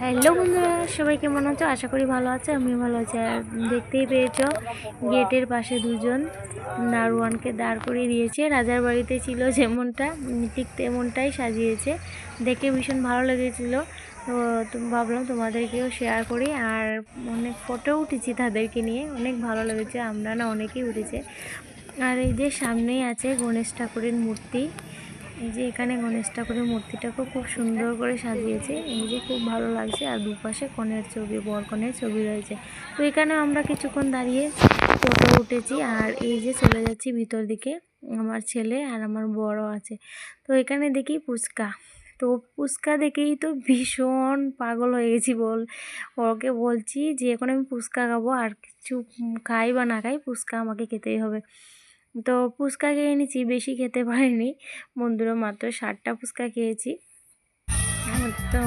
Hello বন্ধুরা, সবাই কেমন আছো? আশা করি ভালো আছে। আমি ভালো আছি। আর দেখতেই পেয়েছো, গেটের পাশে দুজন দারোয়ানকে দাঁড় করিয়ে দিয়েছে। রাজার বাড়িতে ছিল যেমনটা, ঠিক তেমনটাই সাজিয়েছে। দেখে ভীষণ ভালো লেগেছিল। তো ভাবলাম তোমাদেরকেও শেয়ার করি। আর অনেক ফটো উঠেছি তাদেরকে নিয়ে, অনেক ভালো লেগেছে। আমরা না অনেকেই উঠেছে। আর এই যে সামনেই আছে গণেশ ঠাকুরের মূর্তি। এই যে এখানে গণেশ ঠাকুরের মূর্তিটাকেও খুব সুন্দর করে সাজিয়েছে। এই যে খুব ভালো লাগছে। আর দুপাশে কনের ছবি, বর কনের ছবি রয়েছে। তো এখানে আমরা কিছুক্ষণ দাঁড়িয়ে ফটো উঠেছি। আর এই যে চলে যাচ্ছি ভিতর দিকে। আমার ছেলে আর আমার বড় আছে। তো এখানে দেখি ফুচকা। তো ফুচকা দেখেই তো ভীষণ পাগল হয়ে গেছি। ওকে বলছি যে এখন আমি ফুচকা খাবো, আর কিছু খাই বা না খাই, ফুচকা আমাকে খেতেই হবে। তো ফুচকা খেয়ে নিয়েছি, বেশি খেতে পারিনি বন্ধুরা, মাত্র 7টা ফুচকা খেয়েছি। তো